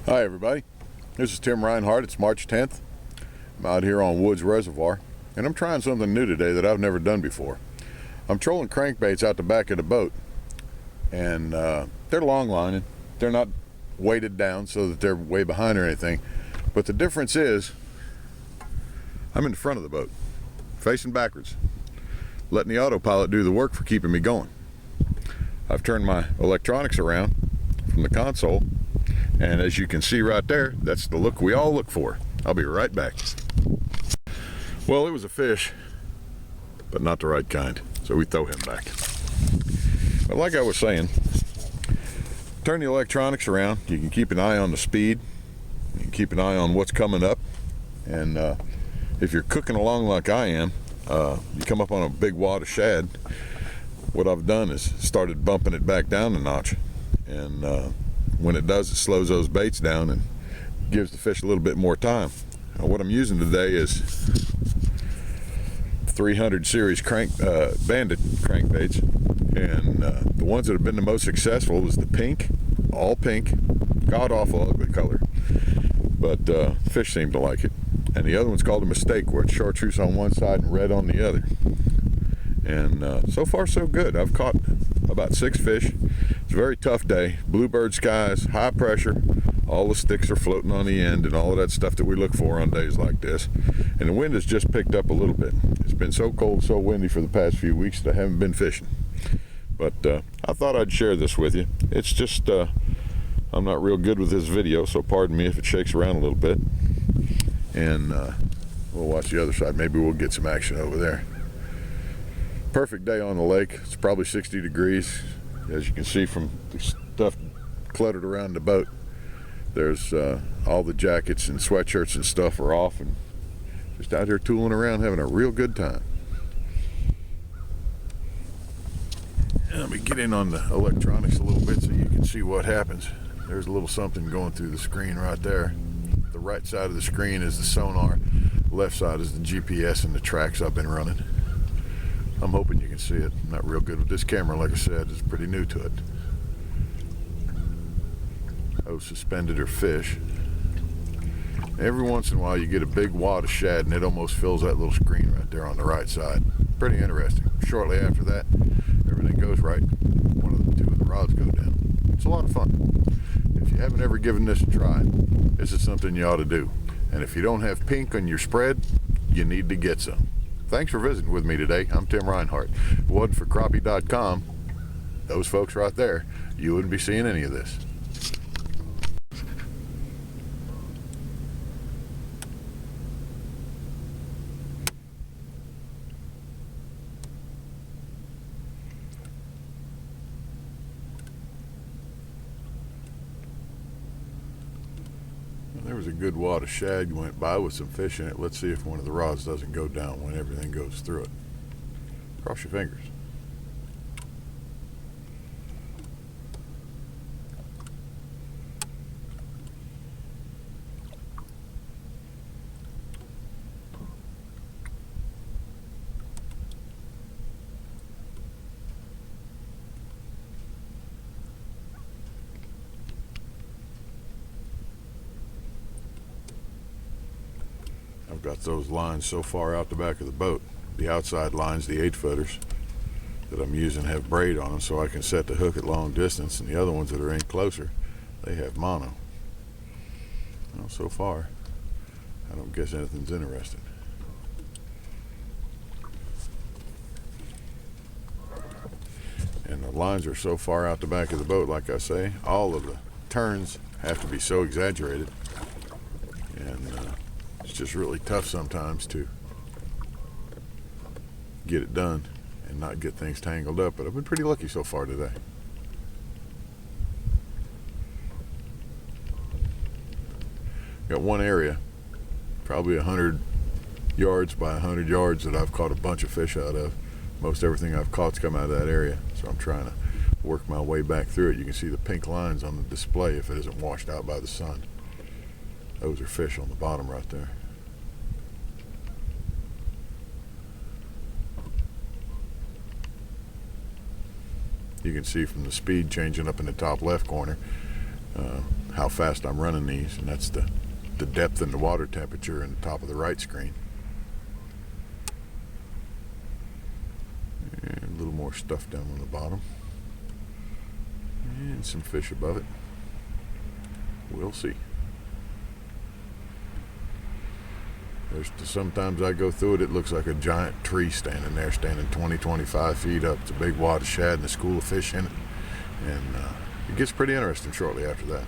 Hi everybody, this is Tim Reinhardt. It's March 10th. I'm out here on Woods Reservoir and I'm trying something new today that I've never done before. I'm trolling crankbaits out the back of the boat, and they're long lining. They're not weighted down so that they're way behind or anything, but the difference is I'm in the front of the boat facing backwards, letting the autopilot do the work for keeping me going. I've turned my electronics around from the console, and as you can see right there, that's the look we all look for. I'll be right back. Well, it was a fish, but not the right kind, so we throw him back. But like I was saying, turn the electronics around. You can keep an eye on the speed. You can keep an eye on what's coming up. And if you're cooking along like I am, you come up on a big wad of shad. What I've done is started bumping it back down a notch. And when it does, it slows those baits down and gives the fish a little bit more time. What I'm using today is 300 series banded crankbaits, and the ones that have been the most successful was the pink, all pink, god awful ugly color, but fish seem to like it. And the other one's called a mistake, where it's chartreuse on one side and red on the other. And so far so good. I've caught about 6 fish. It's a very tough day. Bluebird skies, high pressure, all the sticks are floating on the end and all of that stuff that we look for on days like this. And the wind has just picked up a little bit. It's been so cold, so windy for the past few weeks that I haven't been fishing. But I thought I'd share this with you. It's just, I'm not real good with this video, so pardon me if it shakes around a little bit. And we'll watch the other side. Maybe we'll get some action over there. Perfect day on the lake. It's probably 60 degrees. As you can see from the stuff cluttered around the boat, there's all the jackets and sweatshirts and stuff are off, and just out here tooling around having a real good time. And let me get in on the electronics a little bit so you can see what happens. There's a little something going through the screen right there. The right side of the screen is the sonar, left side is the GPS and the tracks I've been running. I'm hoping you can see it. I'm not real good with this camera, like I said. It's pretty new to it. Oh, suspended or fish. Every once in a while you get a big wad of shad and it almost fills that little screen right there on the right side. Pretty interesting. Shortly after that, everything goes right. One of the 2 of the rods go down. It's a lot of fun. If you haven't ever given this a try, this is something you ought to do. And if you don't have pink on your spread, you need to get some. Thanks for visiting with me today. I'm Tim Reinhardt. If it wasn't for Crappie.com, those folks right there, you wouldn't be seeing any of this. There was a good wad of shad went by with some fish in it. Let's see if one of the rods doesn't go down when everything goes through it. Cross your fingers. I've got those lines so far out the back of the boat. The outside lines, the 8-footers that I'm using, have braid on them, so I can set the hook at long distance, and the other ones that are in closer, they have mono. Well, so far, I don't guess anything's interesting. And the lines are so far out the back of the boat, like I say, all of the turns have to be so exaggerated. And it's just really tough sometimes to get it done and not get things tangled up, but I've been pretty lucky so far today. Got one area, probably 100 yards by 100 yards, that I've caught a bunch of fish out of. Most everything I've caught's come out of that area, so I'm trying to work my way back through it. You can see the pink lines on the display if it isn't washed out by the sun. Those are fish on the bottom right there. You can see from the speed changing up in the top left corner how fast I'm running these, and that's the depth and the water temperature in the top of the right screen. And a little more stuff down on the bottom. And some fish above it. We'll see. Sometimes I go through it, it looks like a giant tree standing there, standing 20, 25 feet up. It's a big wad of shad and a school of fish in it. And it gets pretty interesting shortly after that.